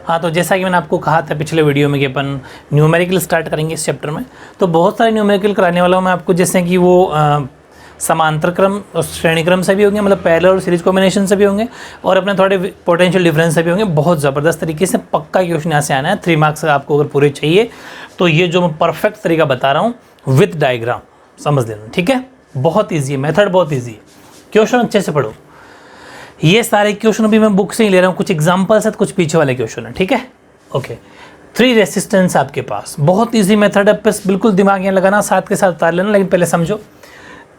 हाँ, तो जैसा कि मैंने आपको कहा था पिछले वीडियो में कि अपन न्यूमेरिकल स्टार्ट करेंगे इस चैप्टर में, तो बहुत सारे न्यूमेरिकल कराने वाला हूँ मैं आपको, जैसे कि वो समांतर क्रम और श्रेणी क्रम से भी होंगे, मतलब पैरेलल और सीरीज कॉम्बिनेशन से भी होंगे, और अपने थोड़े पोटेंशियल डिफरेंस से भी होंगे। बहुत ज़बरदस्त तरीके से पक्का क्वेश्चन यहाँ से आना है। 3 मार्क्स आपको अगर पूरे चाहिए तो ये जो मैं परफेक्ट तरीका बता रहा हूँ विद डायग्राम समझ लेना, ठीक है। बहुत ईजी है, मेथड बहुत ईजी है, क्वेश्चन अच्छे से पढ़ो। ये सारे क्वेश्चन भी मैं बुक से ही ले रहा हूँ, कुछ एग्जाम्पल्स है, कुछ पीछे वाले क्वेश्चन है, ठीक है। ओके, 3 रेसिस्टेंस आपके पास, बहुत ईजी मेथड है, बस बिल्कुल दिमाग यहाँ लगाना, साथ के साथ उतार लेना, लेकिन पहले समझो।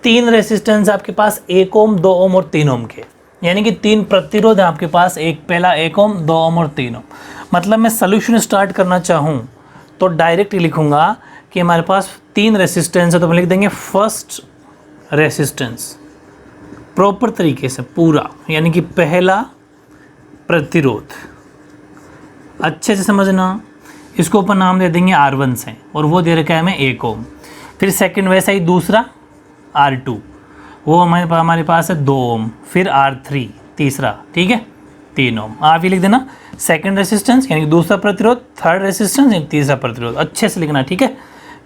3 रेसिस्टेंस आपके पास 1 ओम, 2 ओम और 3 ओम के, यानी कि 3 प्रतिरोध है आपके पास, एक पहला 1 ओम, 2 ओम और 3 ओम। मतलब मैं सोल्यूशन स्टार्ट करना चाहूँ तो डायरेक्ट लिखूंगा कि हमारे पास 3 रेसिस्टेंस है, तो हम लिख देंगे फर्स्ट रेसिस्टेंस प्रॉपर तरीके से पूरा, यानी कि पहला प्रतिरोध, अच्छे से समझना। इसको अपन नाम दे देंगे R1 से, और वो दे रखा है हमें 1 ओम। फिर सेकंड वैसा ही दूसरा R2, वो हमारे पास है 2 ओम। फिर R3 तीसरा, ठीक है, 3 ओम। आप ये लिख देना सेकंड रेसिस्टेंस यानी कि दूसरा प्रतिरोध, थर्ड रेसिस्टेंस यानी तीसरा प्रतिरोध, अच्छे से लिखना, ठीक है,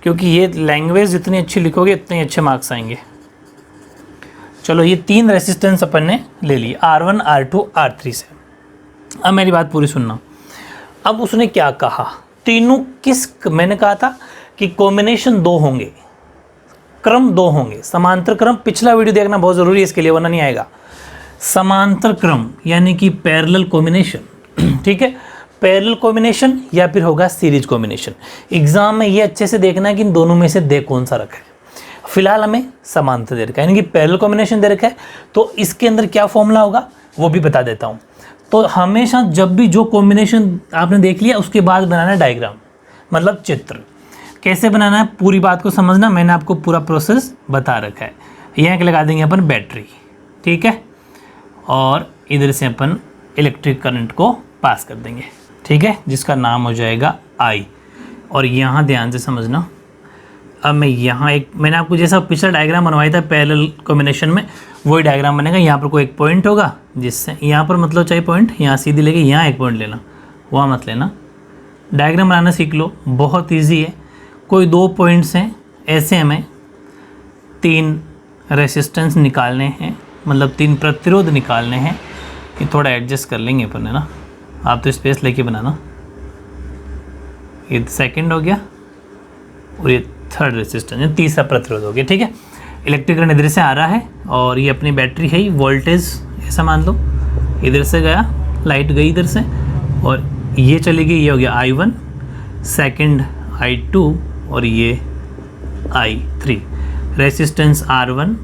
क्योंकि ये लैंग्वेज जितनी अच्छी लिखोगे उतने अच्छे मार्क्स आएंगे। चलो, ये 3 रेसिस्टेंस अपन ने ले ली, R1, R2, R3 से। अब मेरी बात पूरी सुनना। अब उसने क्या कहा, तीनों मैंने कहा था कि कॉम्बिनेशन 2 होंगे, क्रम 2 होंगे, समांतर क्रम। पिछला वीडियो देखना बहुत ज़रूरी है इसके लिए, वरना नहीं आएगा। समांतर क्रम यानी कि पैरेलल कॉम्बिनेशन, ठीक है, पैरेलल कॉम्बिनेशन या फिर होगा सीरीज कॉम्बिनेशन। एग्जाम में ये अच्छे से देखना है कि इन दोनों में से दे कौन सा रखा है। फिलहाल हमें समांतर दे रखा है, यानी कि पैरेलल कॉम्बिनेशन दे रखा है, तो इसके अंदर क्या फॉर्मूला होगा वो भी बता देता हूँ। तो हमेशा जब भी जो कॉम्बिनेशन आपने देख लिया उसके बाद बनाना है डायग्राम, मतलब चित्र। कैसे बनाना है पूरी बात को समझना, मैंने आपको पूरा प्रोसेस बता रखा है। यहाँ लगा देंगे अपन बैटरी, ठीक है, और इधर से अपन इलेक्ट्रिक करंट को पास कर देंगे, ठीक है, जिसका नाम हो जाएगा I। और यहाँ ध्यान से समझना, अब मैं यहाँ मैंने आपको जैसा पिछला डायग्राम बनवाया था पैरेलल कॉम्बिनेशन में, वही डायग्राम बनेगा। यहाँ पर कोई एक पॉइंट होगा, जिससे यहाँ पर मतलब चाहिए पॉइंट, यहाँ सीधी लेके यहाँ एक पॉइंट लेना, वहाँ मत लेना। डायग्राम बनाना सीख लो, बहुत ईजी है। कोई 2 पॉइंट्स हैं, ऐसे हमें 3 रेसिस्टेंस निकालने हैं, मतलब 3 प्रतिरोध निकालने हैं। ये थोड़ा एडजस्ट कर लेंगे अपन, है ना, आप तो स्पेस लेके बनाना। ये सेकंड हो गया और ये थर्ड रेसिस्टेंस, ये तीसरा प्रतिरोध हो गया, ठीक है। इलेक्ट्रिक करंट इधर से आ रहा है और ये अपनी बैटरी है, वोल्टेज ऐसा मान लो, इधर से गया, लाइट गई इधर से और ये चली गई, ये हो गया I1, सेकंड I2 और ये I3। रेसिस्टेंस R1,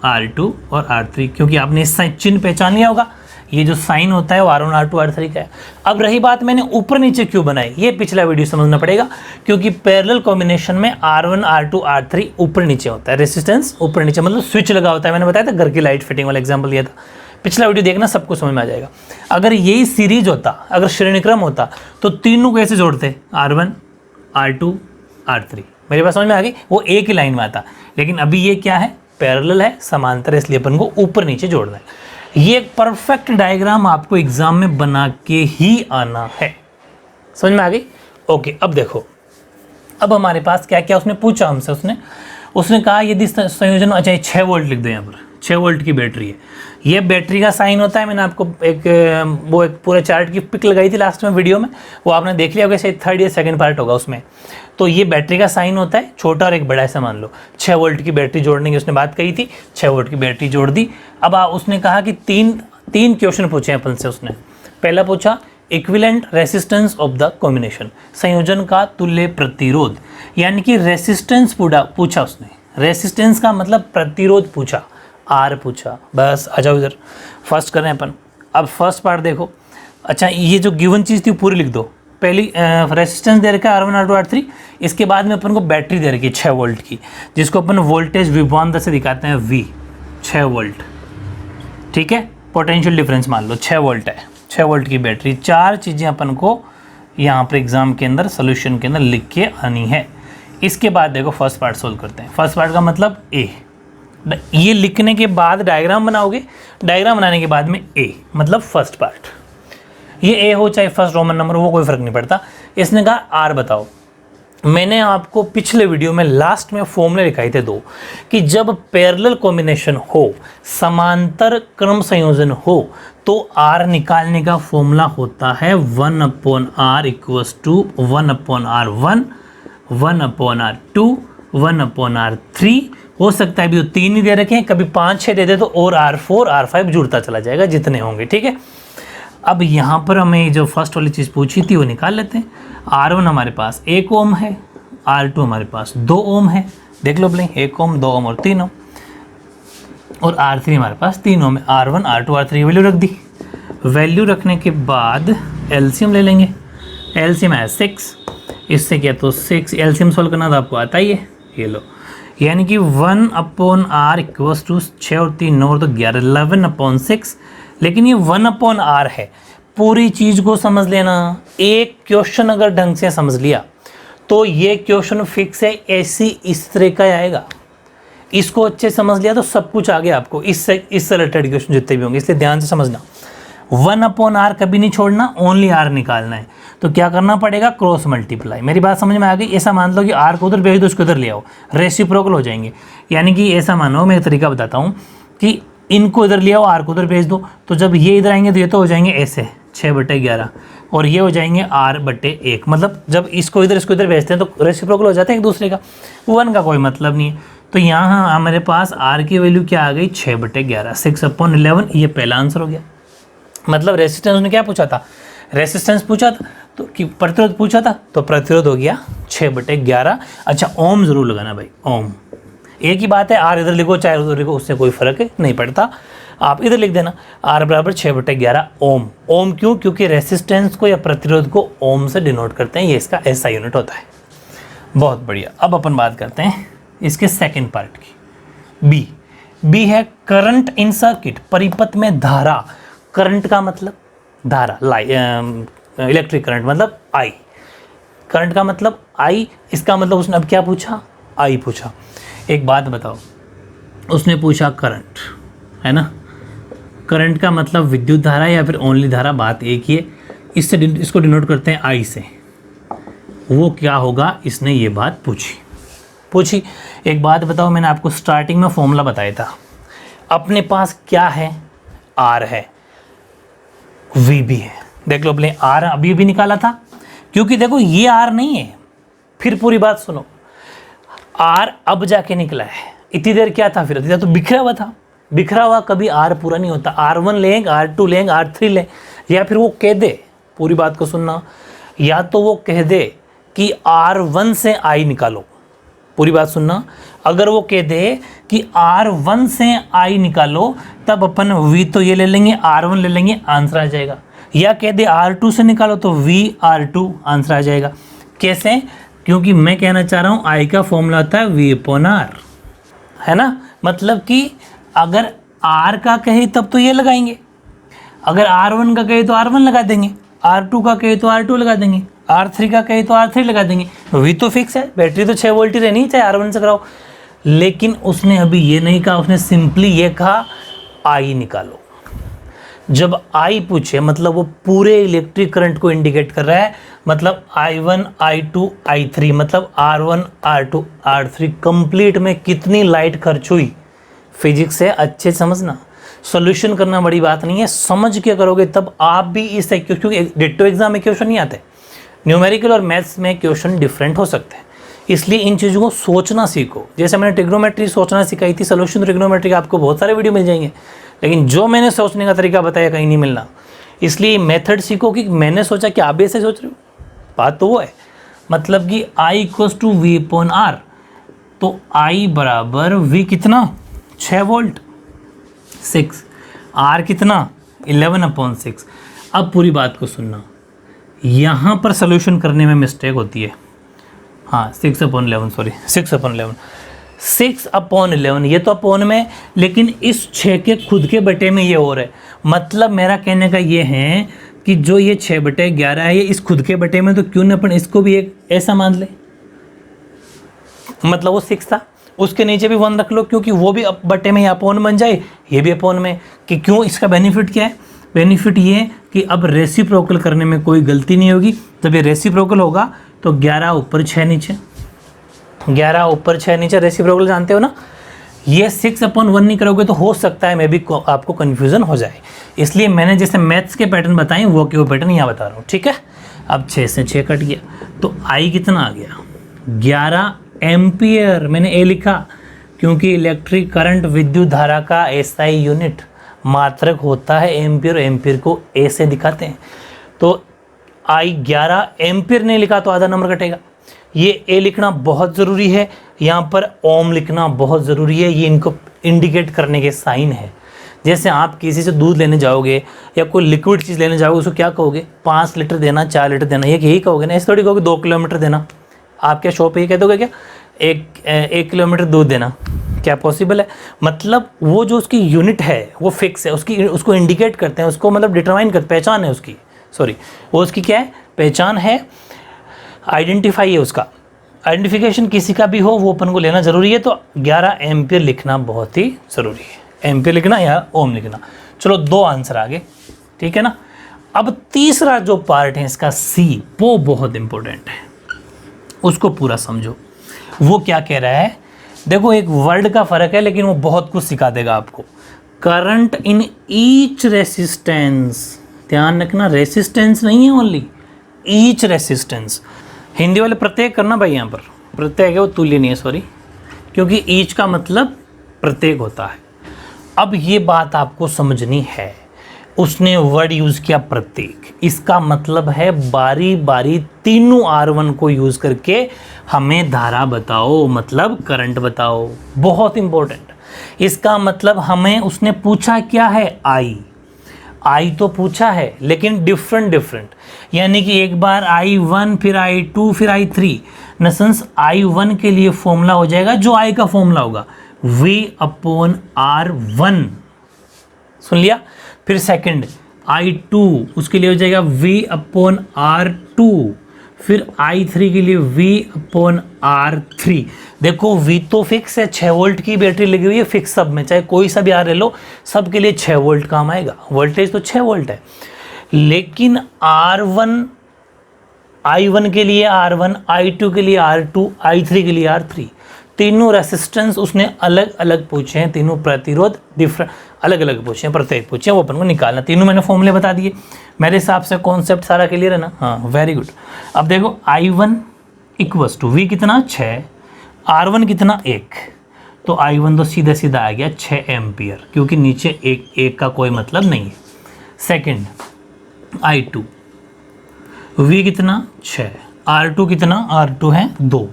R2 और R3, क्योंकि आपने इस चिन्ह पहचान लिया होगा, ये जो साइन होता है वो R1, R2, R3 का है। अब रही बात मैंने ऊपर नीचे क्यों बनाई, ये पिछला वीडियो समझना पड़ेगा, क्योंकि पैरेलल कॉम्बिनेशन में R1, R2, R3 ऊपर नीचे होता है, रेसिस्टेंस ऊपर नीचे, मतलब स्विच लगा होता है। मैंने बताया था, घर की लाइट फिटिंग वाला एग्जाम्पल दिया था, पिछला वीडियो देखना, सबको समझ में आ जाएगा। अगर यही सीरीज होता, अगर श्रेणीक्रम होता, तो तीनों को ऐसे जोड़ते, R1, R2, R3। मेरे पास समझ में आ गई, वो एक ही लाइन में आता। लेकिन अभी ये क्या है, पैरेलल है, समांतर है, इसलिए अपन को ऊपर नीचे जोड़ना है। ये एक परफेक्ट डायग्राम आपको एग्जाम में बना के ही आना है, समझ में आ गई। ओके, अब देखो, अब हमारे पास क्या क्या उसने पूछा हमसे, उसने कहा यदि संयोजन, अच्छा 6 वोल्ट लिख दो, यहाँ पर 6 वोल्ट की बैटरी है। ये बैटरी का साइन होता है, मैंने आपको एक पूरा चार्ट की पिक लगाई थी लास्ट में वीडियो में, वो आपने देख लिया होगा, शायद 3rd या 2nd पार्ट होगा उसमें। तो ये बैटरी का साइन होता है, छोटा और एक बड़ा, ऐसा मान लो। 6 वोल्ट की बैटरी जोड़ने की उसने बात कही थी, 6 वोल्ट की बैटरी जोड़ दी। अब उसने कहा कि तीन क्वेश्चन पूछे अपन से उसने। पहला पूछा equivalent resistance of the combination, संयोजन का तुल्य प्रतिरोध, यानी कि रेसिस्टेंस पूछा उसने। रेसिस्टेंस का मतलब प्रतिरोध पूछा, R पूछा। बस आ जाओ इधर, फर्स्ट करें अपन। अब फर्स्ट पार्ट देखो, अच्छा ये जो गिवन चीज़ थी पूरी लिख दो। पहली रेसिस्टेंस दे रखा है R1, R2, R3, इसके बाद में अपन को बैटरी दे रखी है 6 वोल्ट की, जिसको अपन वोल्टेज विभवांतर से दिखाते हैं V, 6 वोल्ट, ठीक है। पोटेंशियल डिफरेंस मान लो 6 वोल्ट है, 6 वोल्ट की बैटरी। 4 चीज़ें अपन को यहाँ पर एग्जाम के अंदर सोल्यूशन के अंदर लिख के आनी है। इसके बाद देखो फर्स्ट पार्ट सोल्व करते हैं। फर्स्ट पार्ट का मतलब A, ये लिखने के बाद डायग्राम बनाओगे, डायग्राम बनाने के बाद में A मतलब फर्स्ट पार्ट। ये ए हो चाहे फर्स्ट रोमन नंबर, वो कोई फ़र्क नहीं पड़ता। इसने कहा आर बताओ। मैंने आपको पिछले वीडियो में लास्ट में फॉर्मूले लिखाए थे दो, कि जब पैरेलल कॉम्बिनेशन हो, समांतर क्रम संयोजन हो, तो आर निकालने का फॉर्मूला होता है 1/r equals to 1/r1, 1/r2, 1/r3। हो सकता है अभी तो 3 ही दे रखे हैं, कभी 5-6 दे दे तो और R4 R5 जुड़ता चला जाएगा जितने होंगे, ठीक है। अब यहाँ पर हमें जो फर्स्ट वाली चीज़ पूछी थी वो निकाल लेते हैं। R1 हमारे पास 1 ओम है, R2 हमारे पास 2 ओम है, देख लो भाई 1 ओम 2 ओम और 3 ओम, और R3 हमारे पास 3 ओम है। R1 R2 R3 वैल्यू रख दी। वैल्यू रखने के बाद एलसीएम ले लेंगे। एलसीएम है 6, इससे क्या तो 6 एलसीएम सोल्व करना तो आपको आता ही है, ये लो, यानी कि 1/r इक्वल्स टू 6 और 3 9 तो 11, 11/6। लेकिन ये 1/r है, पूरी चीज़ को समझ लेना। एक क्वेश्चन अगर ढंग से समझ लिया तो ये क्वेश्चन फिक्स है, ऐसी इस तरह का आएगा। इसको अच्छे समझ लिया तो सब कुछ आ गया आपको, इससे रिलेटेड क्वेश्चन जितने भी होंगे, इसलिए ध्यान से समझना। 1/r कभी नहीं छोड़ना, ओनली r निकालना है। तो क्या करना पड़ेगा, क्रॉस मल्टीप्लाई। मेरी बात समझ में आ गई। ऐसा मान लो कि r को उधर भेज दो, उसको उधर ले आओ, रेसिप्रोकल हो जाएंगे। यानी कि ऐसा मानो, मैं एक तरीका बताता हूँ कि इनको इधर ले आओ, r को उधर भेज दो, तो जब ये इधर आएंगे तो ये तो हो जाएंगे ऐसे 6/11, और ये हो जाएंगे r/1। मतलब जब इसको इधर भेजते हैं तो रेसिप्रोकल हो जाते हैं एक दूसरे का, 1 का कोई मतलब नहीं है। तो यहाँ हमारे पास r की वैल्यू क्या आ गई, 6/11, 6/11। ये पहला आंसर हो गया। मतलब रेसिस्टेंस ने क्या पूछा था, रेसिस्टेंस पूछा था तो कि प्रतिरोध पूछा था, तो प्रतिरोध हो गया 6/11। अच्छा ओम जरूर लगाना भाई, ओम एक ही बात है, आर इधर लिखो चाहे उधर लिखो, उससे कोई फर्क नहीं पड़ता। आप इधर लिख देना आर बराबर 6/11 ओम। ओम क्यों, क्योंकि रेसिस्टेंस को या प्रतिरोध को ओम से डिनोट करते हैं, ये इसका ऐसा यूनिट होता है। बहुत बढ़िया। अब अपन बात करते हैं इसके सेकेंड पार्ट की। बी है करंट इन सर्किट, परिपथ में धारा। करंट का मतलब धारा, इलेक्ट्रिक करंट मतलब आई, करंट का मतलब आई। इसका मतलब उसने अब क्या पूछा, आई पूछा। एक बात बताओ, उसने पूछा करंट, है ना, करंट का मतलब विद्युत धारा या फिर ओनली धारा, बात एक ही है। इसको डिनोट करते हैं आई से। वो क्या होगा, इसने ये बात पूछी। एक बात बताओ, मैंने आपको स्टार्टिंग में फॉर्मूला बताया था, अपने पास क्या है, आर है, वी भी है। देख लो अपने आर अभी भी निकाला था, क्योंकि देखो ये आर नहीं है। फिर पूरी बात सुनो, आर अब जाके निकला है, इतनी देर क्या था, फिर इतनी देर तो बिखरा हुआ था। बिखरा हुआ कभी आर पूरा नहीं होता। R1 लेंगे, R2 लेंगे, R3 लें, या फिर वो कह दे, पूरी बात को सुनना, या तो वो कह दे कि R1 से I निकालो, पूरी बात सुनना। अगर वो कह दे कि R1 से I निकालो, तब अपन V तो ये ले लेंगे, R1 ले लेंगे, आंसर आ जाएगा। या कह दे R2 से निकालो तो V R2 आंसर आ जाएगा। कैसे, क्योंकि मैं कहना चाह रहा हूँ I का फॉर्मूला होता है V/R, है ना। मतलब कि अगर R का कहे तब तो ये लगाएंगे, अगर R1 का कहे तो R1 लगा देंगे, R2 का कहे तो R2 लगा देंगे, R3 का कहे तो R3 लगा देंगे। V तो फिक्स है, बैटरी तो 6 वोल्ट ही रहनी, चाहे R1 से कराओ। लेकिन उसने अभी ये नहीं कहा, उसने सिंपली ये कहा I निकालो। जब I पूछे मतलब वो पूरे इलेक्ट्रिक करंट को इंडिकेट कर रहा है, मतलब I1 I2 I3, मतलब R1 R2 R3 कंप्लीट में कितनी लाइट खर्च हुई। फिजिक्स है, अच्छे समझना, सॉल्यूशन करना बड़ी बात नहीं है, समझ के करोगे तब आप भी इस, क्योंकि डिट्टो एग्जाम में क्वेश्चन नहीं आते, न्यूमेरिकल और मैथ्स में क्वेश्चन डिफरेंट हो सकते हैं, इसलिए इन चीज़ों को सोचना सीखो। जैसे मैंने ट्रिग्नोमेट्री सोचना सिखाई थी, सॉल्यूशन ट्रिग्नोमेट्री का आपको बहुत सारे वीडियो मिल जाएंगे, लेकिन जो मैंने सोचने का तरीका बताया कहीं नहीं मिलना। इसलिए मेथड सीखो कि मैंने सोचा कि आप भी ऐसे सोच रहे हो, बात तो वो है। मतलब कि I = V/R, तो I बराबर V कितना 6 वोल्ट, 6, R कितना 11/6। अब पूरी बात को सुनना, यहाँ पर सोल्यूशन करने में मिस्टेक होती है। हाँ 6/11, सॉरी 6/11, 6/11, ये तो अपॉन में, लेकिन इस 6 के खुद के बटे में ये और है। मतलब मेरा कहने का ये है कि जो ये 6/11 है, ये इस खुद के बटे में, तो क्यों ना अपन इसको भी एक ऐसा मान ले, मतलब वो 6 था, उसके नीचे भी 1 रख लो, क्योंकि वो भी बटे में अपॉन बन जाए, ये भी अपॉन में। कि क्यों, इसका बेनिफिट क्या है, बेनिफिट ये है कि अब रेसिप्रोकल करने में कोई गलती नहीं होगी। जब ये रेसिप्रोकल होगा तो 11 ऊपर 6 नीचे, 11 ऊपर 6 नीचे रेसिप्रोकल जानते हो ना। ये 6/1 नहीं करोगे तो हो सकता है मे बी आपको कन्फ्यूज़न हो जाए, इसलिए मैंने जैसे मैथ्स के पैटर्न बताए वो के वो पैटर्न यहाँ बता रहा हूँ, ठीक है। अब 6 से 6 कट गया तो आई कितना आ गया, 11 एम्पियर। मैंने ए लिखा क्योंकि इलेक्ट्रिक करंट विद्युत धारा का एसआई यूनिट मात्रक होता है एम्पियर, एम्पियर को ए से दिखाते हैं। तो आई 11 एम्पियर नहीं लिखा तो आधा नंबर कटेगा। ये ए लिखना बहुत ज़रूरी है, यहाँ पर ओम लिखना बहुत ज़रूरी है, ये इनको इंडिकेट करने के साइन है। जैसे आप किसी से दूध लेने जाओगे या कोई लिक्विड चीज़ लेने जाओगे, उसको क्या कहोगे, 5 लीटर देना, 4 लीटर देना, ये यही कहोगे ना। ऐसे थोड़ी कहोगे 2 किलोमीटर देना। आप क्या शॉप पे ये कह दोगे क्या, 1 किलोमीटर दूध देना, क्या पॉसिबल है। मतलब वो जो उसकी यूनिट है वो फिक्स है, उसको इंडिकेट करते हैं, उसको मतलब डिटरमाइन करते, पहचान है उसकी, सॉरी वो उसकी क्या है, पहचान है, आइडेंटिफाई है उसका। आइडेंटिफिकेशन किसी का भी हो वो अपन को लेना ज़रूरी है। तो 11 एम्पियर लिखना बहुत ही ज़रूरी है, एम्पियर लिखना या ओम लिखना। चलो 2 आंसर आगे, ठीक है ना। अब तीसरा जो पार्ट है इसका सी, वो बहुत इंपॉर्टेंट है, उसको पूरा समझो। वो क्या कह रहा है, देखो एक वर्ड का फ़र्क है लेकिन वो बहुत कुछ सिखा देगा आपको। करंट इन ईच रेसिस्टेंस, ध्यान रखना रेसिस्टेंस नहीं है ओनली, ईच रेसिस्टेंस। हिंदी वाले प्रत्येक करना भाई, यहाँ पर प्रत्येक है वो तुल्य नहीं है, सॉरी, क्योंकि ईच का मतलब प्रत्येक होता है। अब ये बात आपको समझनी है, उसने वर्ड यूज़ किया प्रत्येक, इसका मतलब है बारी बारी तीनों R1 को यूज़ करके हमें धारा बताओ, मतलब करंट बताओ, बहुत इंपॉर्टेंट। इसका मतलब हमें उसने पूछा क्या है, आई तो पूछा है लेकिन डिफरेंट, यानी कि एक बार I1 फिर I2 फिर I3, नसेंस I1 के लिए फॉर्मूला हो जाएगा जो I का फॉर्मूला होगा V/R1, सुन लिया। फिर सेकंड I2 उसके लिए हो जाएगा V/R2, फिर I3 के लिए V/R3। देखो V तो फिक्स है, 6 वोल्ट की बैटरी लगी हुई है फिक्स सब में, चाहे कोई सा भी R ले लो सब के लिए 6 वोल्ट काम आएगा, वोल्टेज तो 6 वोल्ट है। लेकिन R1 I1 के लिए R1, I2 के लिए R2, I3 के लिए R3, तीनों रेसिस्टेंस उसने अलग अलग पूछे हैं, तीनों प्रतिरोध डिफरेंट अलग अलग पूछे हैं, प्रत्येक पूछे हैं, वो अपन को निकालना। तीनों मैंने फॉर्मूले बता दिए, मेरे हिसाब से कॉन्सेप्ट सारा क्लियर है ना। हाँ वेरी गुड। अब देखो I1 इक्वल्स टू V कितना 6, R1 कितना 1, तो I1 तो सीधा सीधा आ गया 6 एम्पियर, क्योंकि नीचे एक का कोई मतलब नहीं है। सेकंड I2, V कितना 6, R2 कितना, R2 है 2,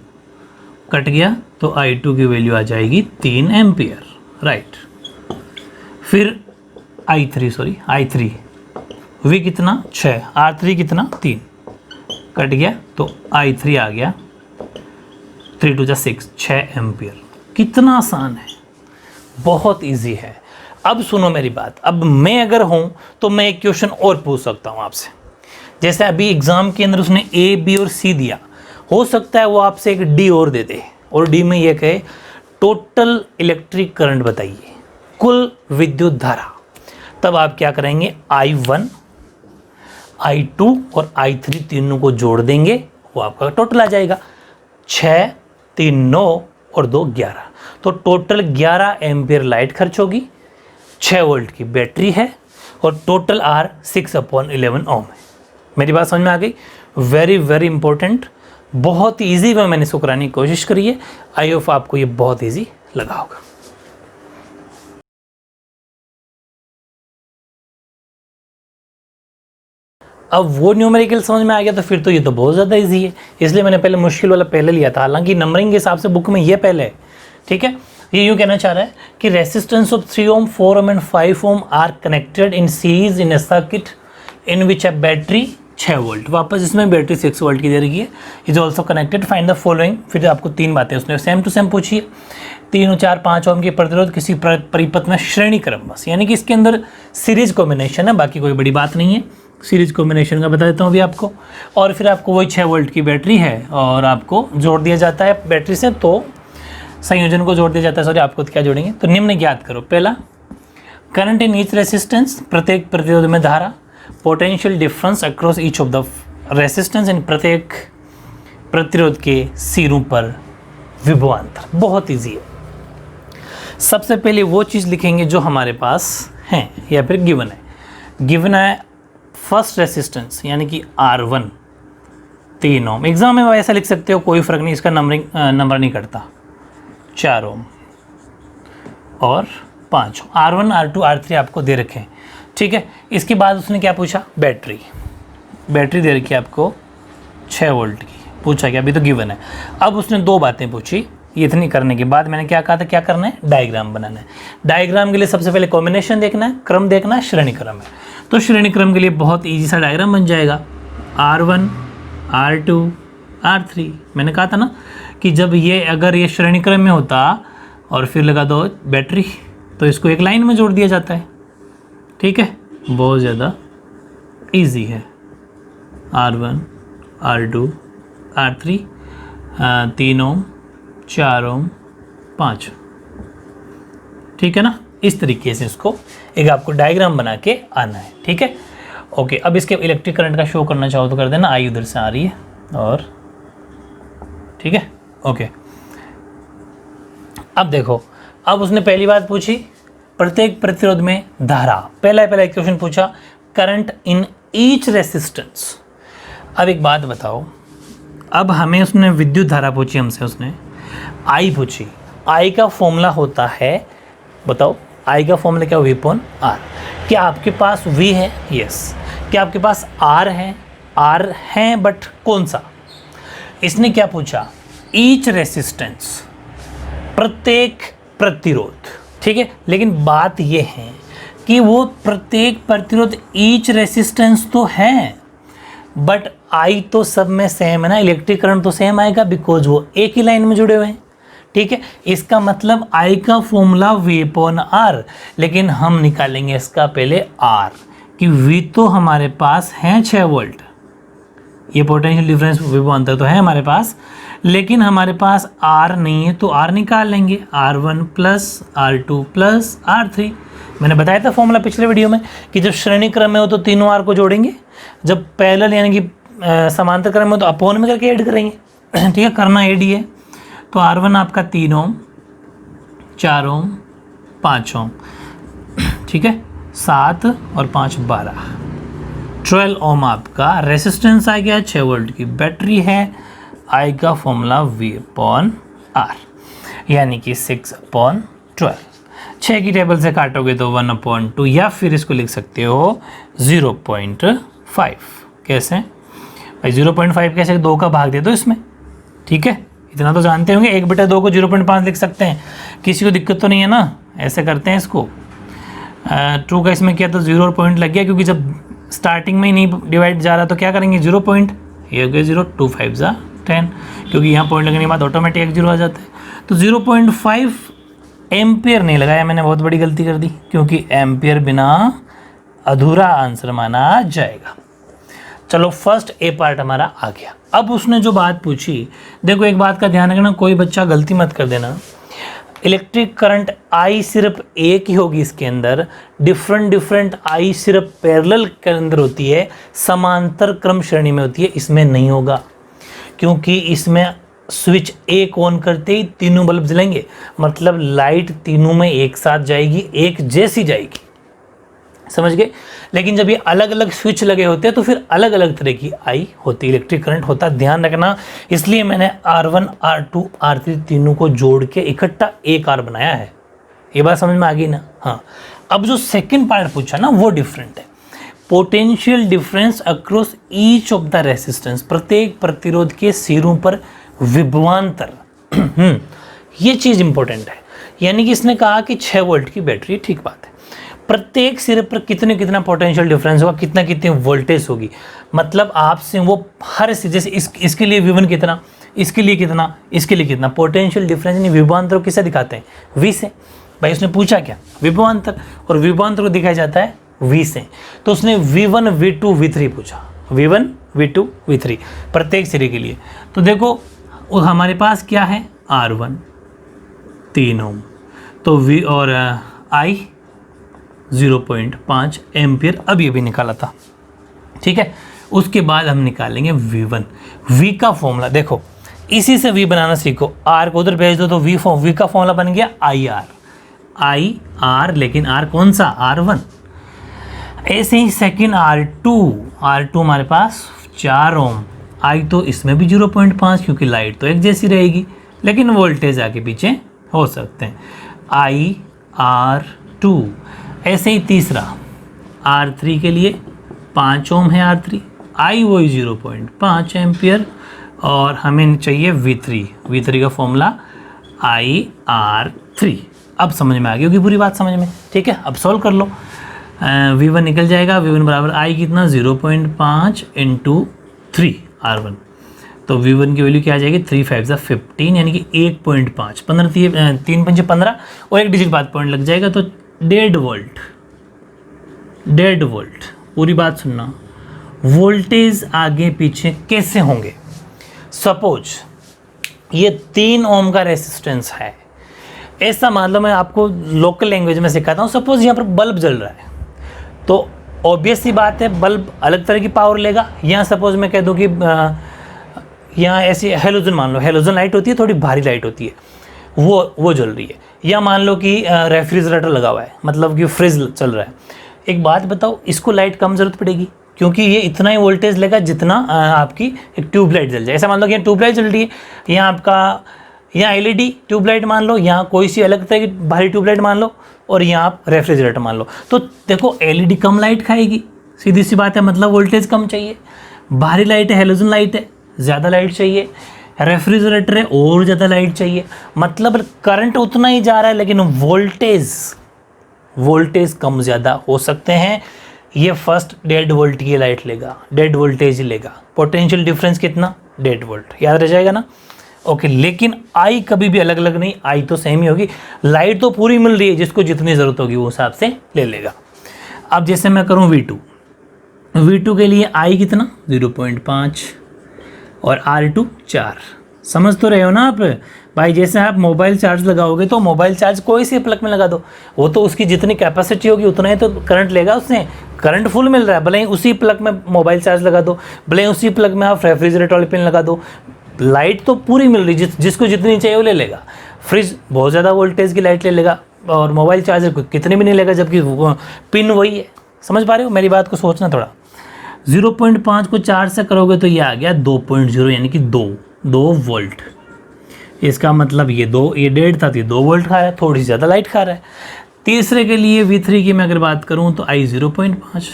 कट गया तो I2 की वैल्यू आ जाएगी 3 एम्पियर, राइट। फिर I3, V कितना 6, R3 कितना 3, कट गया तो I3 आ गया 3 2 6, 6 एम्पियर। कितना आसान है, बहुत इजी है। अब सुनो मेरी बात, अब मैं अगर हूँ तो मैं एक क्वेश्चन और पूछ सकता हूँ आपसे। जैसे अभी एग्ज़ाम के अंदर उसने A, B और C दिया, हो सकता है वो आपसे एक D और दे दे, और D में ये कहे टोटल इलेक्ट्रिक करंट बताइए, कुल विद्युत धारा। तब आप क्या करेंगे, I1, I2 और I3 तीनों को जोड़ देंगे, वो आपका टोटल आ जाएगा 6, 3 9 और 2 11। तो टोटल 11 एम्पियर लाइट खर्च होगी, 6 वोल्ट की बैटरी है और टोटल R 6/11 ओम है। मेरी बात समझ में आ गई। वेरी वेरी इंपॉर्टेंट, बहुत ही ईजी वे मैंने इसको कराने की कोशिश करी है। आई होप आपको ये बहुत ईजी लगा होगा। अब वो न्यूमेरिकल समझ में आ गया तो फिर तो ये तो बहुत ज़्यादा इजी है, इसलिए मैंने पहले मुश्किल वाला पहले लिया था। हालांकि नंबरिंग के हिसाब से बुक में ये पहले है, ठीक है। ये यूँ कहना चाह रहा है कि resistance of 3 ohm, 4 ohm and 5 ohm are connected in series in a circuit in which a battery 6 volt, वापस इसमें बैटरी 6 वोल्ट की दे रही है, is also connected, find the following. फिर आपको 3 बातें उसने सेम टू सेम पूछी है। 3 4 5 ओम के प्रतिरोध किसी परिपथ में श्रेणी क्रम, बस यानी कि इसके अंदर सीरीज कॉम्बिनेशन है, बाकी कोई बड़ी बात नहीं है। सीरीज कॉम्बिनेशन का बता देता हूँ अभी आपको। और फिर आपको वही 6 वोल्ट की बैटरी है और आपको जोड़ दिया जाता है बैटरी से, तो संयोजन को जोड़ दिया जाता है। सॉरी, आपको क्या जोड़ेंगे, तो निम्न ज्ञात करो। पहला करंट इन ईच रेसिस्टेंस, प्रत्येक प्रतिरोध में धारा, potential difference across each of the resistance, इन प्रत्येक प्रतिरोध के सिरों पर विभवांतर। बहुत ईजी है। सबसे पहले वो चीज़ लिखेंगे जो हमारे पास हैं या फिर गिवन है। गिवन है फर्स्ट रेसिस्टेंस यानी कि R1 3 ओम। एग्जाम में ऐसा लिख सकते हो, कोई फ़र्क नहीं, इसका नंबर नहीं कटता। 4 ओम और 5 ओम। R1 R2 R3 आपको दे रखे हैं, ठीक है। इसके बाद उसने क्या पूछा, बैटरी दे रखी है आपको 6 वोल्ट की, पूछा क्या, अभी तो गिवन है। अब उसने दो बातें पूछी, ये इतनी करने के बाद मैंने क्या कहा था, क्या करना है, डायग्राम बनाना है। डायग्राम के लिए सबसे पहले कॉम्बिनेशन देखना है, क्रम देखना है, श्रेणी क्रम है। तो श्रेणी क्रम के लिए बहुत ईजी सा डायग्राम बन जाएगा। R1 R2 R3, मैंने कहा था ना कि जब ये अगर ये श्रेणी क्रम में होता और फिर लगा दो बैटरी, तो इसको एक लाइन में जोड़ दिया जाता है, ठीक है। बहुत ज़्यादा ईजी है। R1 R2 R3 3 ओम 4 ओम 5, ठीक है ना। इस तरीके से इसको एक आपको डायग्राम बना के आना है, ठीक है। ओके, अब इसके इलेक्ट्रिक करंट का शो करना चाहो तो कर देना। आई उधर से आ रही है और ठीक है, ओके। अब देखो, अब उसने पहली बात पूछी प्रत्येक प्रतिरोध में धारा। पहला क्वेश्चन पूछा करंट इन ईच रेसिस्टेंस। अब एक बात बताओ, अब हमें उसने विद्युत धारा पूछी, हमसे उसने आई पूछी। आई का फॉर्मूला होता है, बताओ आई का फॉर्मूला क्या, V अपॉन R। क्या आपके पास V है, यस। क्या आपके पास R है, R है, बट कौन सा। इसने क्या पूछा, ईच रेसिस्टेंस, प्रत्येक प्रतिरोध, ठीक है। लेकिन बात ये है कि वो प्रत्येक प्रतिरोध ईच रेसिस्टेंस तो है, बट आई तो सब में सेम है ना, इलेक्ट्रिक करंट तो सेम आएगा बिकॉज वो एक ही लाइन में जुड़े हुए हैं, ठीक है। इसका मतलब आई का फॉर्मूला V अपॉन R, लेकिन हम निकालेंगे इसका पहले R कि V तो हमारे पास है 6 वोल्ट, ये पोटेंशियल डिफरेंस विभवांतर तो है हमारे पास, लेकिन हमारे पास R नहीं है, तो R निकाल लेंगे। R1 plus R2 plus R3। मैंने बताया था फॉर्मूला पिछले वीडियो में कि जब श्रेणी क्रम में हो तो तीनों R को जोड़ेंगे, जब पैरेलल यानी कि समांतर क्रम में हो तो अपोन में करके ऐड करेंगे, ठीक है। करना ऐड ही है। तो R1 आपका 3 ओम 4 ओम 5 ओम, ठीक है। 7 और 5 12, 12 ओम आपका रेसिस्टेंस आ गया, 6 वोल्ट की बैटरी है। आई का फॉर्मूला V अपॉन R यानी कि 6 अपॉन 12। 6 की टेबल से काटोगे तो 1 अपॉन 2, या फिर इसको लिख सकते हो 0.5। कैसे भाई 0.5 कैसे, 2 का भाग दे दो इसमें, ठीक है। इतना तो जानते होंगे, 1/2 को 0.5 लिख सकते हैं, किसी को दिक्कत तो नहीं है ना। ऐसे करते हैं इसको, 2 का इसमें किया तो 0 पॉइंट लग गया, क्योंकि जब स्टार्टिंग में ही नहीं डिवाइड जा रहा तो क्या करेंगे 0 पॉइंट, ये हो गया 0, 2 5 जा 10, क्योंकि यहाँ पॉइंट लगने के बाद ऑटोमेटिक 0 आ जाता है। तो 0.5 एम्पियर नहीं लगाया मैंने, बहुत बड़ी गलती कर दी, क्योंकि एम्पियर बिना अधूरा आंसर माना जाएगा। चलो फर्स्ट ए पार्ट हमारा आ गया। अब उसने जो बात पूछी, देखो एक बात का ध्यान रखना, कोई बच्चा गलती मत कर देना। इलेक्ट्रिक करंट आई सिर्फ एक ही होगी इसके अंदर, डिफरेंट आई सिर्फ पैरेलल के अंदर होती है, समांतर क्रम श्रेणी में होती है, इसमें नहीं होगा, क्योंकि इसमें स्विच एक ऑन करते ही तीनों बल्ब जलेंगे, मतलब लाइट तीनों में एक साथ जाएगी, एक जैसी जाएगी, समझ गए। लेकिन जब ये अलग अलग स्विच लगे होते हैं तो फिर अलग अलग तरह की आई होती है, इलेक्ट्रिक करंट होता है, ध्यान रखना। इसलिए मैंने R1 R2 R3 तीनों को जोड़ के इकट्ठा एक R बनाया है। ये बात समझ में आ गई ना। हाँ, अब जो सेकंड पार्ट पूछा ना वो डिफरेंट है, potential difference across each of the resistance, प्रत्येक प्रतिरोध के सिरों पर विभवांतर। ये चीज़ इंपॉर्टेंट है, यानी कि इसने कहा कि 6 वोल्ट की बैटरी, ठीक बात है, प्रत्येक सिरे पर कितना पोटेंशियल डिफरेंस होगा, कितनी वोल्टेज होगी, मतलब आपसे वो हर जैसे इसके लिए V1 कितना, इसके लिए कितना, इसके लिए कितना, पोटेंशियल डिफरेंस यानी विभवांतर को किससे दिखाते हैं, V से। भाई उसने पूछा क्या, विभवांतर, और विभवांतर को दिखाया जाता है V से। तो उसने V1 V2 V3 पूछा, V1 V2 V3 प्रत्येक सिरे के लिए। तो देखो हमारे पास क्या है, R1 3 ओम, तो V और I 0.5 एम्पियर अभी अभी निकाला था। ठीक है, उसके बाद हम निकालेंगे V1। V का फॉर्मूला देखो, इसी से V बनाना सीखो। R को उधर भेज दो तो V का फॉर्मूला बन गया IR, लेकिन R कौन सा, R1। ऐसे ही सेकेंड R2 हमारे पास 4 ओम, I तो इसमें भी 0.5 क्योंकि लाइट तो एक जैसी रहेगी, लेकिन वोल्टेज आगे पीछे हो सकते हैं, IR2। ऐसे ही तीसरा R3 के लिए 5 ओम है R3, I वही 0.5 एम्पियर, और हमें चाहिए V3 का फॉर्मूला IR3। अब समझ में आ गई होगी पूरी बात समझ में। ठीक है, अब सॉल्व कर लो। V1 निकल जाएगा, V1 बराबर I कितना 0.5 इंटू 3 R1, तो V1 की वैल्यू क्या आ जाएगी 3 5 15, यानी कि 1.5, 3 5 15 और एक डिजिट बाद पॉइंट लग जाएगा, तो 1.5 वोल्ट। पूरी बात सुनना, वोल्टेज आगे पीछे कैसे होंगे। सपोज ये 3 ओम का रेसिस्टेंस है, ऐसा मान लो, मैं आपको लोकल लैंग्वेज में सिखाता हूँ। सपोज यहाँ पर बल्ब जल रहा है, तो ऑब्वियस सी बात है बल्ब अलग तरह की पावर लेगा। यहाँ सपोज मैं कह दूँ कि यहाँ ऐसी हेलोजन मान लो, हेलोजन लाइट होती है, थोड़ी भारी लाइट होती है, वो जल रही है। या मान लो कि रेफ्रिजरेटर लगा हुआ है, मतलब कि फ्रिज चल रहा है। एक बात बताओ, इसको लाइट कम ज़रूरत पड़ेगी क्योंकि ये इतना ही वोल्टेज लेगा जितना आपकी एक ट्यूबलाइट जल जाए। ऐसा मान लो कि यहाँ ट्यूबलाइट जल रही है, यहाँ आपका यहाँ LED ट्यूबलाइट मान लो, यहाँ कोई सी अलग तरह की भारी ट्यूबलाइट मान लो, और यहाँ आप रेफ्रिजरेटर मान लो। तो देखो LED कम लाइट खाएगी, सीधी सी बात है, मतलब वोल्टेज कम चाहिए। भारी लाइट है, हेलोजन लाइट है, ज़्यादा लाइट चाहिए। रेफ्रिजरेटर है, और ज़्यादा लाइट चाहिए। मतलब करंट उतना ही जा रहा है, लेकिन वोल्टेज कम ज़्यादा हो सकते हैं। ये फर्स्ट 1.5 वोल्ट की लाइट लेगा, 1.5 वोल्टेज लेगा। पोटेंशियल डिफरेंस कितना, 1.5 वोल्ट, याद रह जाएगा ना। ओके, लेकिन आई कभी भी अलग अलग नहीं, आई तो सेम ही होगी। लाइट तो पूरी मिल रही है, जिसको जितनी ज़रूरत होगी वो हिसाब से ले लेगा। अब जैसे मैं करूँ V2 के लिए आई कितना 0.5 और R2 4। समझ तो रहे हो ना आप भाई। जैसे आप मोबाइल चार्ज लगाओगे तो मोबाइल चार्ज कोई सी प्लग में लगा दो, वो तो उसकी जितनी कैपेसिटी होगी उतना ही तो करंट लेगा उससे। करंट फुल मिल रहा है, भले ही उसी प्लग में मोबाइल चार्ज लगा दो, भले ही उसी प्लग में आप रेफ्रिजरेटर वाली पिन लगा दो, लाइट तो पूरी मिल रही, जिसको जितनी चाहिए वो ले लेगा। फ्रिज बहुत ज़्यादा वोल्टेज की लाइट ले लेगा, और मोबाइल चार्जर कितनी भी नहीं लेगा, जबकि पिन वही है। समझ पा रहे हो मेरी बात को, सोचना थोड़ा। 0.5 को 4 से करोगे तो ये आ गया 2.0, यानी कि 2 वोल्ट। इसका मतलब ये 1.5 था, तो ये 2 वोल्ट खा रहा है, थोड़ी सी ज़्यादा लाइट खा रहा है। तीसरे के लिए V3 की मैं अगर बात करूँ तो I 0.5,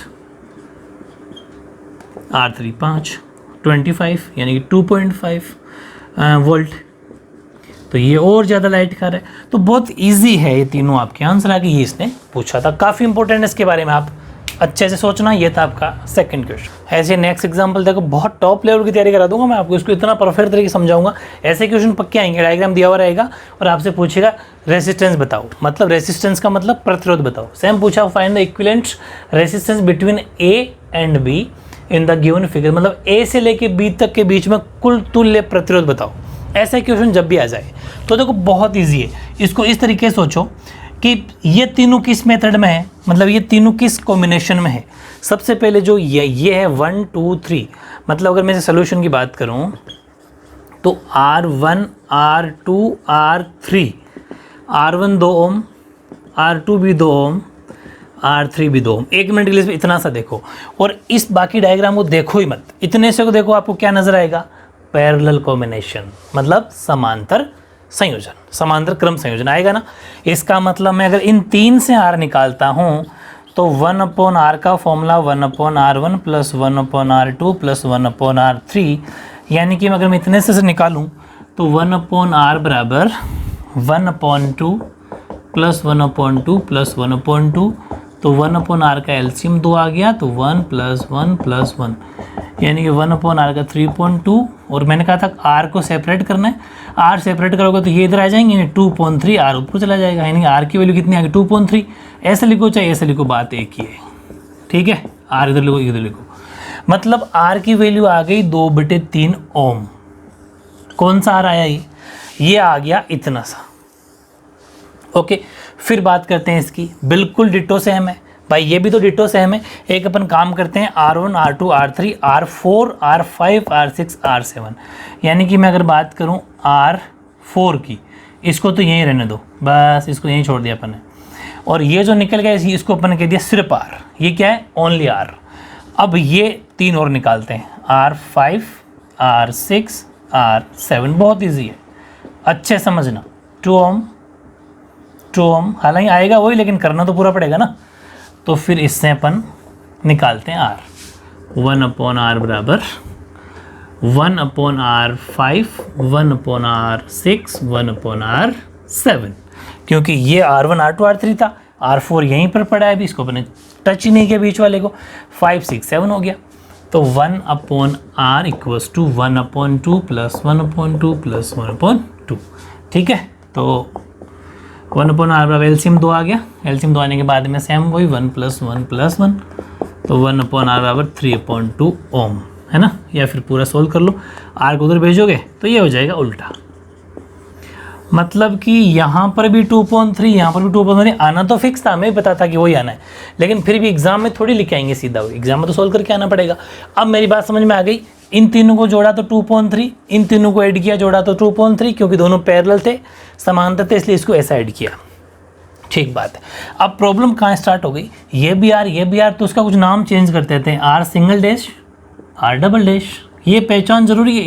R3 5, 25 यानी कि 2.5 वोल्ट, तो ये और ज़्यादा लाइट खा रहा है। तो बहुत इजी है ये तीनों आपके आंसर आके, ये इसने पूछा था। काफ़ी इंपॉर्टेंट है, इसके बारे में आप अच्छे से सोचना। ये था आपका सेकंड क्वेश्चन। ऐसे नेक्स्ट एग्जांपल देखो, बहुत टॉप लेवल की तैयारी करा दूंगा मैं आपको, इसको इतना परफेक्ट तरीके से समझाऊंगा। ऐसे क्वेश्चन पक्के आएंगे, डायग्राम दिया हुआ रहेगा और आपसे पूछेगा रेसिस्टेंस बताओ, मतलब रेसिस्टेंस का मतलब प्रतिरोध बताओ। सेम पूछा, find the equivalent resistance between A and B in the given figure, मतलब A से लेके B तक के बीच में कुल तुल्य प्रतिरोध बताओ। ऐसा क्वेश्चन जब भी आ जाए तो देखो बहुत ईजी है। इसको इस तरीके से सोचो कि ये तीनों किस मेथड में है, मतलब ये तीनों किस कॉम्बिनेशन में है। सबसे पहले जो ये है 1 2 3, मतलब अगर मैं सोल्यूशन की बात करूं तो R1 R2 R3, R1 2 ओम, R2 भी 2 ओम, R3 भी 2 ओम। 1 मिनट के लिए इतना सा देखो, और इस बाकी डायग्राम को देखो ही मत, इतने से को देखो, आपको क्या नजर आएगा, पैरेलल कॉम्बिनेशन, मतलब समांतर संयोजन, समांतर क्रम संयोजन आएगा ना। इसका मतलब मैं अगर इन 3 से R निकालता हूँ तो 1/R का formula 1/R1 plus 1/R2 plus 1/R3, यानी कि अगर मैं इतने से निकालूँ तो 1/R बराबर 1/2 प्लस 1/2 प्लस 1/2, तो 1/R का एलसीएम 2 आ गया, तो 1 प्लस 1 प्लस 1, यानी कि 1/R का 3.2। और मैंने कहा था R को सेपरेट करना है, R सेपरेट करोगे तो ये इधर आ जाएंगे, 2.3 R ऊपर चला जाएगा, यानी R की वैल्यू कितनी आ गई 2.3। ऐसे लिखो चाहे ऐसे लिखो, बात एक ही है, ठीक है। R इधर लिखो इधर लिखो, मतलब R की वैल्यू आ गई 2/3 ओम। कौन सा R आया, ये आ गया इतना सा। ओके, फिर बात करते हैं इसकी, बिल्कुल डिटो सेम है, भाई ये भी तो डिटो सेम है। एक अपन काम करते हैं R1 R2 R3 R4 R5 R6 R7, यानी कि मैं अगर बात करूं R4 की, इसको तो यहीं रहने दो, बस इसको यहीं छोड़ दिया अपन ने। और ये जो निकल गया इसको अपन ने कह दिया सिर्फ R, ये क्या है ओनली R। अब ये 3 और निकालते हैं, R5 R6 R7, बहुत ईजी है, अच्छे समझना। 2 ओम, हालांकि आएगा वही लेकिन करना तो पूरा पड़ेगा ना। तो फिर इससे अपन निकालते हैं R, 1/R बराबर 1/R5 1/R6 1/R7, क्योंकि ये R1 R2 R3 था, R4 यहीं पर पड़ा है, अभी इसको अपने टच ही नहीं किया बीच वाले को, 5 6 7 हो गया। तो 1/R इक्वल्स टू 1/2 + 1/2 + 1/2, ठीक है। तो 1/R बराबर एलसीएम 2 आ गया, एलसीएम 2 आने के बाद में सेम वही 1 + 1 + 1, तो 1/R बराबर 3/2 ओम, है ना। या फिर पूरा सोल्व कर लो, आर को उधर भेजोगे तो ये हो जाएगा उल्टा, मतलब कि यहाँ पर भी 2.3 यहाँ पर भी 2.3 आना तो फिक्स था, हमें पता था कि वही आना है, लेकिन फिर भी एग्जाम में थोड़ी लिख आएंगे सीधा, वो एग्जाम में तो सोल्व करके आना पड़ेगा। अब मेरी बात समझ में आ गई, इन तीनों को जोड़ा तो 2.3, इन तीनों को ऐड किया जोड़ा तो 2.3, क्योंकि दोनों पैरेलल थे, समांतर थे, इसलिए इसको ऐसा ऐड किया, ठीक बात है। अब प्रॉब्लम कहाँ स्टार्ट हो गई, ये भी आर, तो उसका कुछ नाम चेंज कर देते हैं, R single dash R double dash. ये पहचान जरूरी है,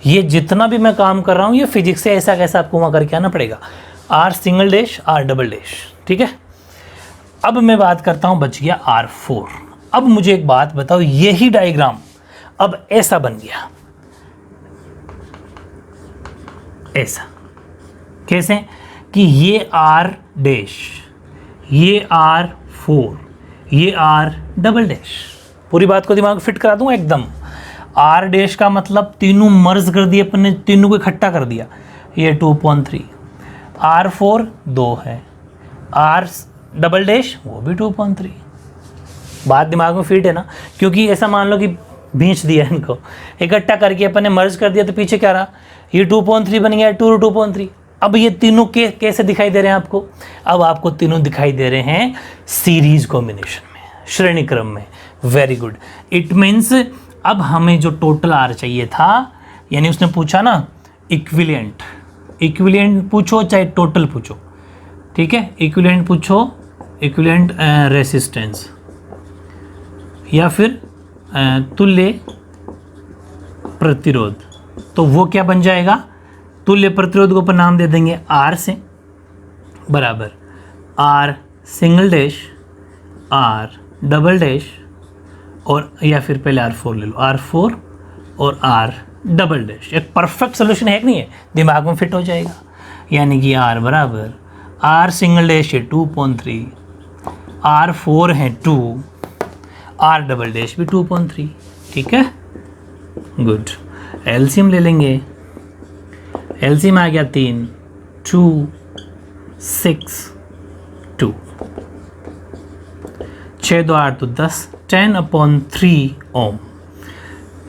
ये जितना भी मैं काम कर रहा हूँ ये फिजिक्स से ऐसा कैसा आपको वहाँ करके आना पड़ेगा, R single dash R double dash, ठीक है। अब मैं बात करता हूँ, बच गया R4। अब मुझे एक बात बताओ, यही डायग्राम अब ऐसा बन गया, ऐसा कैसे कि ये R डैश, ये R4, ये R डबल डैश। पूरी बात को दिमाग फिट करा दूँ एकदम। R डैश का मतलब तीनों मर्ज कर दिए अपन ने, तीनों को इकट्ठा कर दिया, ये 2.3, R4 2 है, R डबल डैश वो भी 2.3। बात दिमाग में फिट है ना, क्योंकि ऐसा मान लो कि बेच दिया इनको, इकट्ठा करके अपन ने मर्ज कर दिया, तो पीछे क्या रहा, ये 2.3 बन गया, 2.3। अब ये तीनों कैसे दिखाई दे रहे हैं आपको, अब आपको तीनों दिखाई दे रहे हैं सीरीज कॉम्बिनेशन में, श्रेणी क्रम में। वेरी गुड, इट मीन्स अब हमें जो टोटल R चाहिए था, यानी उसने पूछा ना इक्विवेलेंट पूछो चाहे टोटल पूछो, ठीक है, इक्विवेलेंट पूछो, इक्विवेलेंट रेसिस्टेंस या फिर तुल्य प्रतिरोध, तो वो क्या बन जाएगा, तुल्य प्रतिरोध को अपन नाम दे देंगे R से, बराबर R single dash R double dash, और या फिर पहले R4 ले लो, R4 और R डबल डैश। एक परफेक्ट सोल्यूशन है कि नहीं है, दिमाग में फिट हो जाएगा। यानी कि R बराबर R सिंगल डैश है 2.3, R4 है 2, R डबल डैश भी 2.3, ठीक है, गुड। एलसीएम ले लेंगे, एलसीएम आ गया 3, 2 6 2, 6 2 8 तो 10, 10/3 ओम।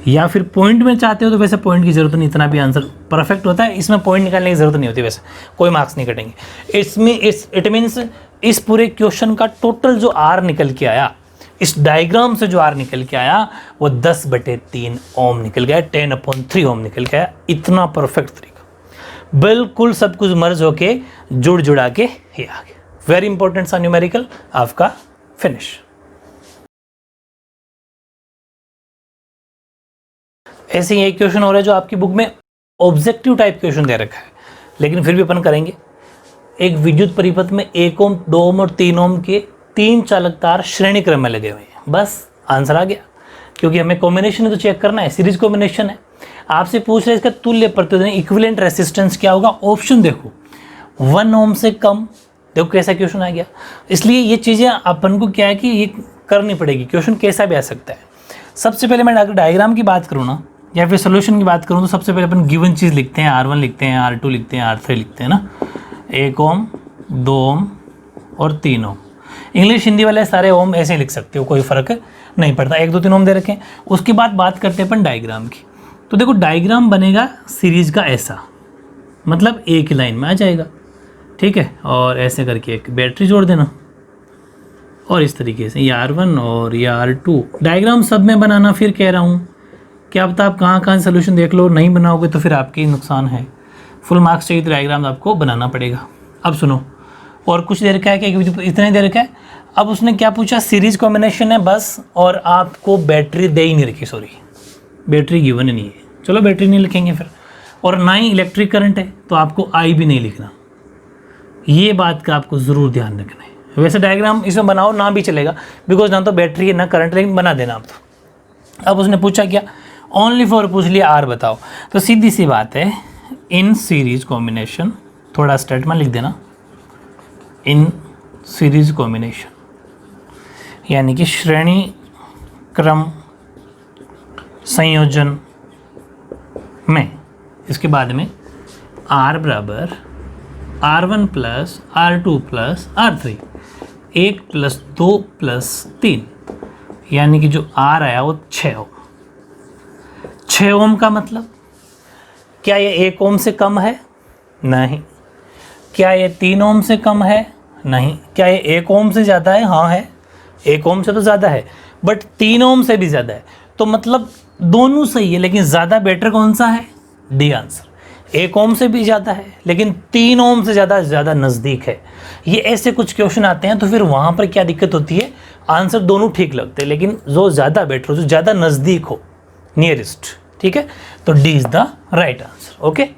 या फिर पॉइंट में चाहते हो तो वैसे पॉइंट की जरूरत नहीं, इतना भी आंसर परफेक्ट होता है, इसमें पॉइंट निकालने की जरूरत नहीं होती, वैसे कोई मार्क्स नहीं कटेंगे इसमें। इट मीन्स इस पूरे क्वेश्चन का टोटल जो R निकल के आया, इस डायग्राम से जो R निकल के आया वो 10/3 ओम निकल गया, 10/3 ओम निकल गया। इतना परफेक्ट तरीका, बिल्कुल सब कुछ मर्ज होके जुड़ जुड़ा के ही आ गया। वेरी इंपॉर्टेंट सा न्यूमेरिकल आपका फिनिश। ऐसे ही एक क्वेश्चन हो रहा है जो आपकी बुक में ऑब्जेक्टिव टाइप क्वेश्चन दे रखा है, लेकिन फिर भी अपन करेंगे। एक विद्युत परिपथ में 1 ओम 2 ओम और 3 ओम के 3 चालक तार श्रेणी क्रम में लगे हुए हैं, बस आंसर आ गया, क्योंकि हमें कॉम्बिनेशन तो चेक करना है, सीरीज कॉम्बिनेशन है। आपसे पूछ रहे इसका तुल्य प्रतिरोध इक्विवेलेंट रेसिस्टेंस क्या होगा, ऑप्शन देखो 1 ओम से कम, देखो कैसा क्वेश्चन आ गया। इसलिए ये चीज़ें अपन को क्या है कि ये करनी पड़ेगी, क्वेश्चन कैसा भी आ सकता है। सबसे पहले मैं अगर डायग्राम की बात करूँ ना, या फिर सोल्यूशन की बात करूँ, तो सबसे पहले अपन गिवन चीज़ लिखते हैं, R1 लिखते हैं, R2 लिखते हैं, R3 लिखते हैं ना, 1 ओम 2 ओम और 3 ओम। इंग्लिश हिंदी वाले सारे ओम ऐसे ही लिख सकते हो, कोई फ़र्क नहीं पड़ता, 1 2 3 ओम दे रखे हैं। उसके बाद बात करते हैं अपन डायग्राम की। तो देखो डायग्राम बनेगा सीरीज़ का ऐसा, मतलब एक ही लाइन में आ जाएगा, ठीक है, और ऐसे करके एक बैटरी जोड़ देना, और इस तरीके से ये R1 और ये R2 डायग्राम सब में बनाना फिर कह रहा हूँ, क्या पता आप कहाँ कहाँ सोल्यूशन देख लो, नहीं बनाओगे तो फिर आपके ही नुकसान है। फुल मार्क्स चाहिए तो डायग्राम आपको बनाना पड़ेगा। अब सुनो, और कुछ देर का है कि इतने देर का है। अब उसने क्या पूछा, सीरीज कॉम्बिनेशन है बस, और आपको बैटरी दे ही नहीं रखी, सॉरी बैटरी गिवन नहीं है, चलो बैटरी नहीं लिखेंगे फिर, और ना ही इलेक्ट्रिक करंट है तो आपको आई भी नहीं लिखना। ये बात का आपको ज़रूर ध्यान रखना है। वैसे डायग्राम इसमें बनाओ ना भी चलेगा, बिकॉज ना तो बैटरी है ना करंट, लेकिन बना देना आप। अब उसने पूछा क्या, ओनली फॉर पूछ लिया आर बताओ, तो सीधी सी बात है, इन सीरीज कॉम्बिनेशन, थोड़ा स्टेटमेंट लिख देना, इन सीरीज कॉम्बिनेशन यानी कि श्रेणी क्रम संयोजन में, इसके बाद में R बराबर R1 plus R2 plus R3, 1 plus 2 plus 3, यानी कि जो R आया वो 6 ओम। 6 ओम का मतलब क्या ये 1 ओम से कम है? नहीं। क्या ये 3 ओम से कम है? नहीं। क्या ये 1 ओम से ज़्यादा है? हाँ है, 1 ओम से तो ज़्यादा है, बट 3 ओम से भी ज़्यादा है, तो मतलब दोनों सही है, लेकिन ज़्यादा बेटर कौन सा है? D answer. 1 ओम से भी ज़्यादा है, लेकिन 3 ओम से ज़्यादा नज़दीक है। ये ऐसे कुछ क्वेश्चन आते हैं, तो फिर वहाँ पर क्या दिक्कत होती है, आंसर दोनों ठीक लगते हैं, लेकिन जो ज़्यादा बेटर हो, जो ज़्यादा नज़दीक हो, नियरेस्ट, ठीक है, तो D is the right answer. Okay.